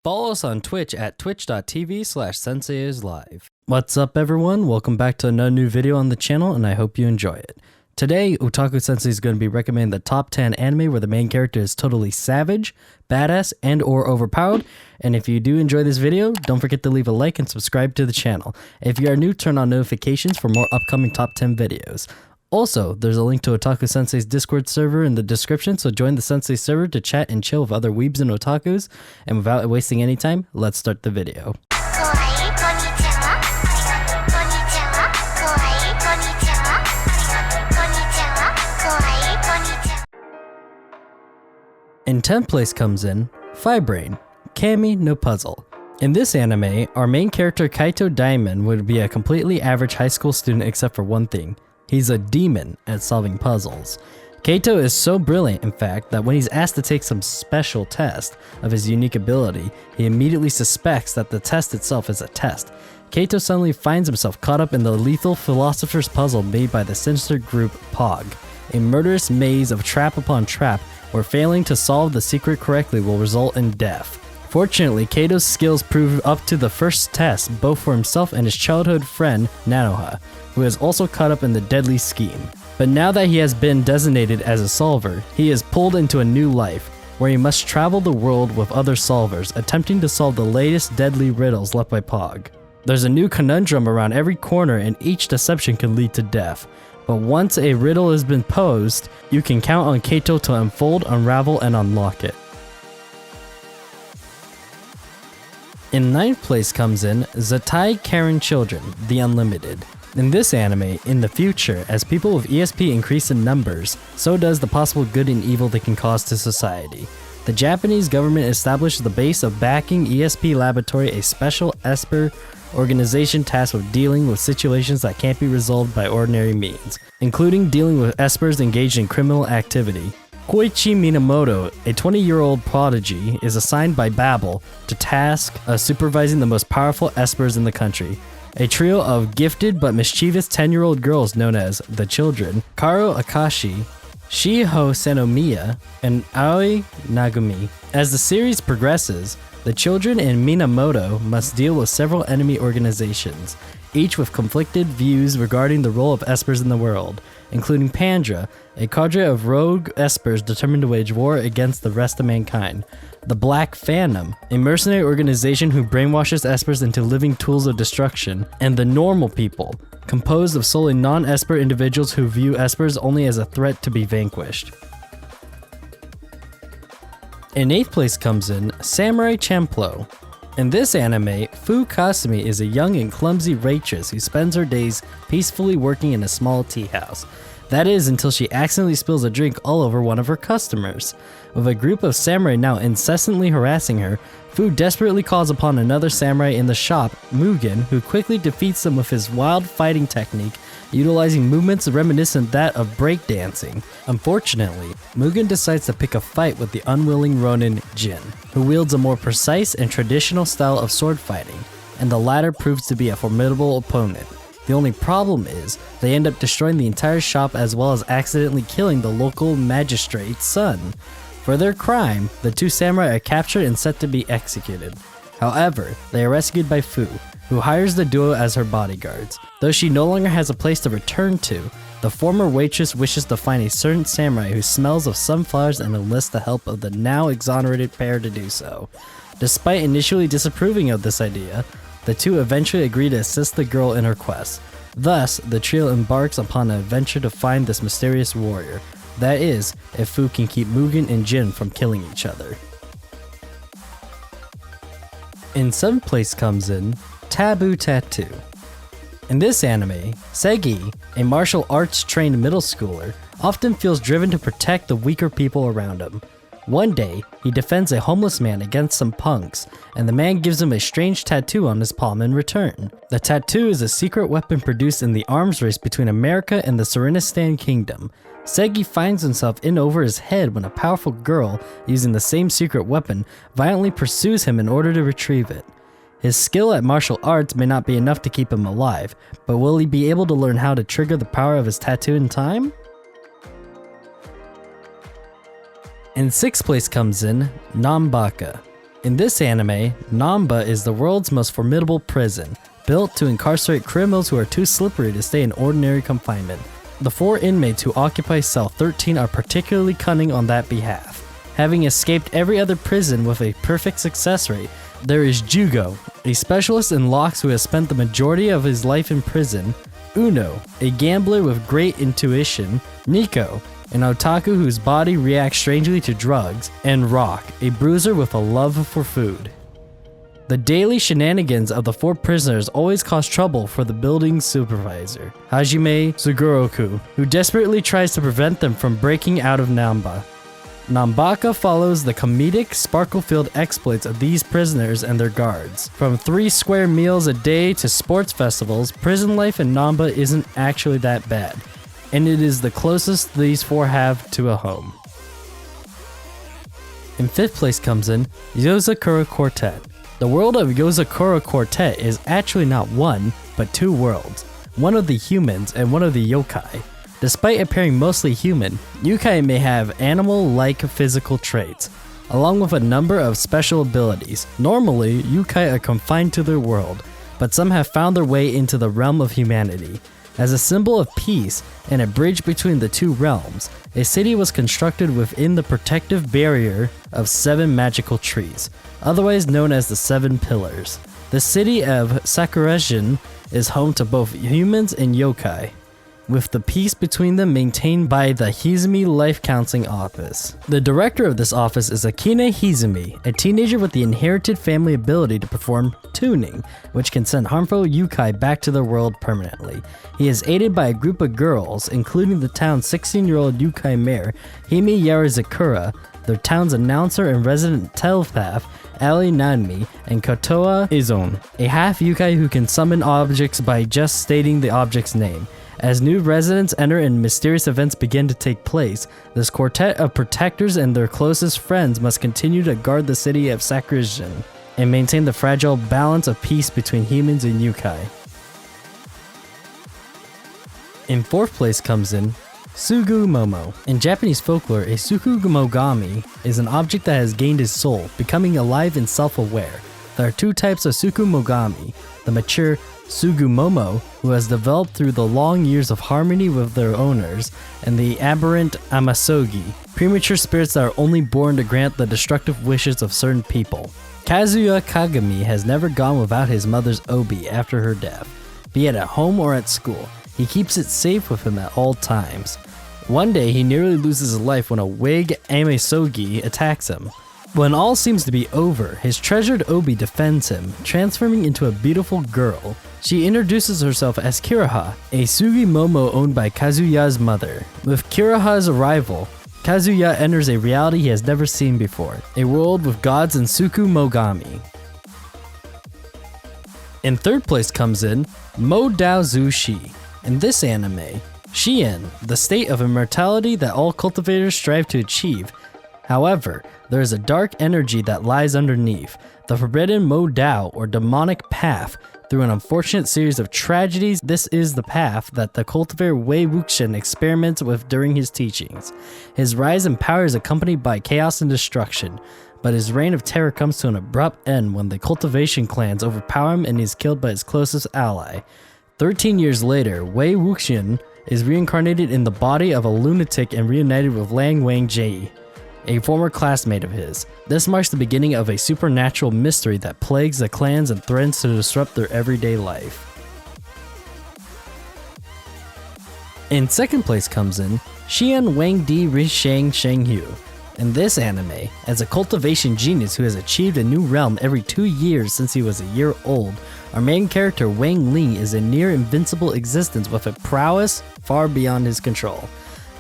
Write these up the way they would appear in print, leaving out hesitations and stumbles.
Follow us on Twitch at twitch.tv/senseiislive. What's up everyone? Welcome back to another new video on the channel and I hope you enjoy it. Today, Otaku Sensei is going to be recommending the top 10 anime where the main character is totally savage, badass, and or overpowered. And if you do enjoy this video, don't forget to leave a like and subscribe to the channel. If you are new, turn on notifications for more upcoming top 10 videos. Also, there's a link to Otaku Sensei's Discord server in the description, so join the Sensei server to chat and chill with other weebs and otakus. And without wasting any time, let's start the video. In 10th place comes in Fibrain, Kami no Puzzle. In this anime, our main character Kaito Daimon would be a completely average high school student except for one thing. He's a demon at solving puzzles. Kaito is so brilliant, in fact, that when he's asked to take some special test of his unique ability, he immediately suspects that the test itself is a test. Kaito suddenly finds himself caught up in the lethal philosopher's puzzle made by the sinister group 𝑃OG, a murderous maze of trap upon trap where failing to solve the secret correctly will result in death. Fortunately, Kaito's skills proved up to the first test both for himself and his childhood friend Nanoha, who is also caught up in the deadly scheme. But now that he has been designated as a solver, he is pulled into a new life, where he must travel the world with other solvers, attempting to solve the latest deadly riddles left by 𝑃OG. There's a new conundrum around every corner and each deception can lead to death. But once a riddle has been posed, you can count on Kaito to unfold, unravel, and unlock it. In 9th place comes in Zettai Karin Children, The Unlimited. In this anime, in the future, as people with ESP increase in numbers, so does the possible good and evil they can cause to society. The Japanese government established the base of backing ESP Laboratory, a special Esper organization tasked with dealing with situations that can't be resolved by ordinary means, including dealing with Espers engaged in criminal activity. Koichi Minamoto, a 20-year-old prodigy, is assigned by Babel to task of supervising the most powerful Espers in the country. A trio of gifted but mischievous 10-year-old girls known as the Children, Karo Akashi, Shiho Senomiya, and Aoi Nagumi. As the series progresses, the Children and Minamoto must deal with several enemy organizations, each with conflicted views regarding the role of Espers in the world, including Pandra, a cadre of rogue Espers determined to wage war against the rest of mankind, the Black Phantom, a mercenary organization who brainwashes Espers into living tools of destruction, and the Normal People, composed of solely non-Esper individuals who view Espers only as a threat to be vanquished. In 8th place comes in Samurai Champloo. In this anime, Fu Kasumi is a young and clumsy waitress who spends her days peacefully working in a small tea house. That is, until she accidentally spills a drink all over one of her customers. With a group of samurai now incessantly harassing her, Fu desperately calls upon another samurai in the shop, Mugen, who quickly defeats them with his wild fighting technique, utilizing movements reminiscent that of breakdancing. Unfortunately, Mugen decides to pick a fight with the unwilling Ronin Jin, who wields a more precise and traditional style of sword fighting, and the latter proves to be a formidable opponent. The only problem is, they end up destroying the entire shop as well as accidentally killing the local magistrate's son. For their crime, the two samurai are captured and set to be executed. However, they are rescued by Fu, who hires the duo as her bodyguards. Though she no longer has a place to return to, the former waitress wishes to find a certain samurai who smells of sunflowers and enlists the help of the now exonerated pair to do so. Despite initially disapproving of this idea, the two eventually agree to assist the girl in her quest. Thus, the trio embarks upon an adventure to find this mysterious warrior. That is, if Fu can keep Mugen and Jin from killing each other. In 7th place comes in Taboo Tattoo. In this anime, Segi, a martial arts trained middle schooler, often feels driven to protect the weaker people around him. One day, he defends a homeless man against some punks, and the man gives him a strange tattoo on his palm in return. The tattoo is a secret weapon produced in the arms race between America and the Surinistan Kingdom. Segi finds himself in over his head when a powerful girl, using the same secret weapon, violently pursues him in order to retrieve it. His skill at martial arts may not be enough to keep him alive, but will he be able to learn how to trigger the power of his tattoo in time? In 6th place comes in Nambaka. In this anime, Namba is the world's most formidable prison, built to incarcerate criminals who are too slippery to stay in ordinary confinement. The 4 inmates who occupy cell 13 are particularly cunning on that behalf. Having escaped every other prison with a perfect success rate, there is Jugo, a specialist in locks who has spent the majority of his life in prison, Uno, a gambler with great intuition, Nico, an otaku whose body reacts strangely to drugs, and Rock, a bruiser with a love for food. The daily shenanigans of the 4 prisoners always cause trouble for the building's supervisor, Hajime Sugoroku, who desperately tries to prevent them from breaking out of Namba. Nambaka follows the comedic, sparkle-filled exploits of these prisoners and their guards. From 3 square meals a day to sports festivals, prison life in Namba isn't actually that bad, and it is the closest these 4 have to a home. In 5th place comes in Sakura Quartet. The world of Sakura Quartet is actually not 1, but 2 worlds, one of the humans and one of the yokai. Despite appearing mostly human, yokai may have animal-like physical traits, along with a number of special abilities. Normally, yokai are confined to their world, but some have found their way into the realm of humanity. As a symbol of peace and a bridge between the 2 realms, a city was constructed within the protective barrier of 7 magical trees, otherwise known as the 7 Pillars. The city of Sakurajin is home to both humans and yokai, with the peace between them maintained by the Hizumi Life Counseling Office. The director of this office is Akine Hizumi, a teenager with the inherited family ability to perform tuning, which can send harmful yokai back to their world permanently. He is aided by a group of girls, including the town's 16-year-old yokai mayor, Hime Yarizakura, the town's announcer and resident telepath, Ali Nanmi, and Kotoa Izon, a half yokai who can summon objects by just stating the object's name. As new residents enter and mysterious events begin to take place, this quartet of protectors and their closest friends must continue to guard the city of Sakurajin and maintain the fragile balance of peace between humans and yokai. In 4th place comes in Sugumomo. In Japanese folklore, a Sukumogami is an object that has gained his soul, becoming alive and self-aware. There are 2 types of Sukumogami: the mature Sugumomo, who has developed through the long years of harmony with their owners, and the aberrant Amasogi, premature spirits that are only born to grant the destructive wishes of certain people. Kazuya Kagami has never gone without his mother's obi after her death, be it at home or at school. He keeps it safe with him at all times. One day, he nearly loses his life when a wig Amasogi attacks him. When all seems to be over, his treasured obi defends him, transforming into a beautiful girl. She introduces herself as Kiraha, a Sugimomo owned by Kazuya's mother. With Kiraha's arrival, Kazuya enters a reality he has never seen before, a world with gods and Sukumogami. In 3rd place comes in Mo Dao Zu Shi. In this anime, Shien, the state of immortality that all cultivators strive to achieve. However, there is a dark energy that lies underneath, the forbidden Mo Dao, or demonic path. Through an unfortunate series of tragedies, this is the path that the cultivator 𝐿ᴏᴜᴛ experiments with during his teachings. His rise in power is accompanied by chaos and destruction, but his reign of terror comes to an abrupt end when the cultivation clans overpower him and he is killed by his closest ally. 13 years later, 𝐿ᴏᴜᴛ is reincarnated in the body of a lunatic and reunited with Lang Wang-jae, a former classmate of his. This marks the beginning of a supernatural mystery that plagues the clans and threatens to disrupt their everyday life. In 2nd place comes in Xian Wangdi Rishang Shenghu. In this anime, as a cultivation genius who has achieved a new realm every 2 years since he was a year old, our main character Wang Ling is a near invincible existence with a prowess far beyond his control.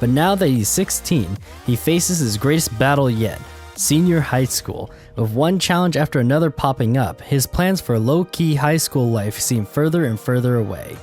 But now that he's 16, he faces his greatest battle yet, senior high school. With one challenge after another popping up, his plans for low-key high school life seem further and further away.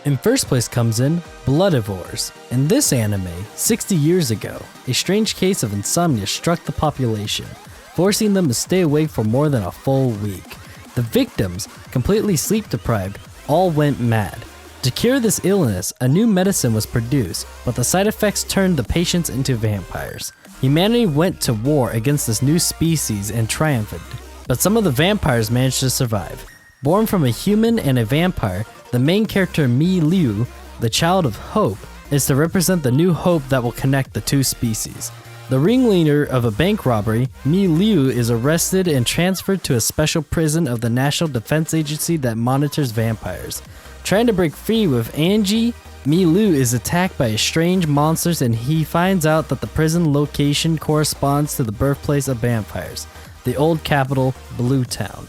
In 1st place comes in Bloodivores. In this anime, 60 years ago, a strange case of insomnia struck the population, forcing them to stay awake for more than a full week. The victims, completely sleep-deprived, all went mad. To cure this illness, a new medicine was produced, but the side effects turned the patients into vampires. Humanity went to war against this new species and triumphed, but some of the vampires managed to survive. Born from a human and a vampire, the main character 𝐴, the child of hope, is to represent the new hope that will connect the two species. The ringleader of a bank robbery, 𝐴 is arrested and transferred to a special prison of the National Defense Agency that monitors vampires. Trying to break free with Angie, 𝐴 is attacked by strange monsters and he finds out that the prison location corresponds to the birthplace of vampires, the old capital, Blue Town.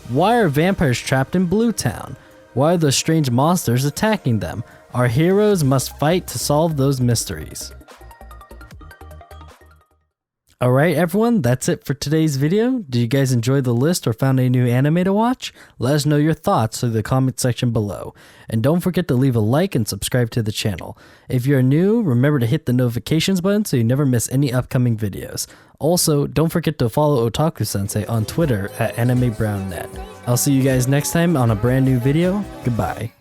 Why are vampires trapped in Blue Town? Why are those strange monsters attacking them? Our heroes must fight to solve those mysteries. Alright everyone, that's it for today's video. Did you guys enjoy the list or found a new anime to watch? Let us know your thoughts through the comment section below. And don't forget to leave a like and subscribe to the channel. If you're new, remember to hit the notifications button so you never miss any upcoming videos. Also, don't forget to follow Otaku Sensei on Twitter at @AnimeBrownNet. I'll see you guys next time on a brand new video. Goodbye.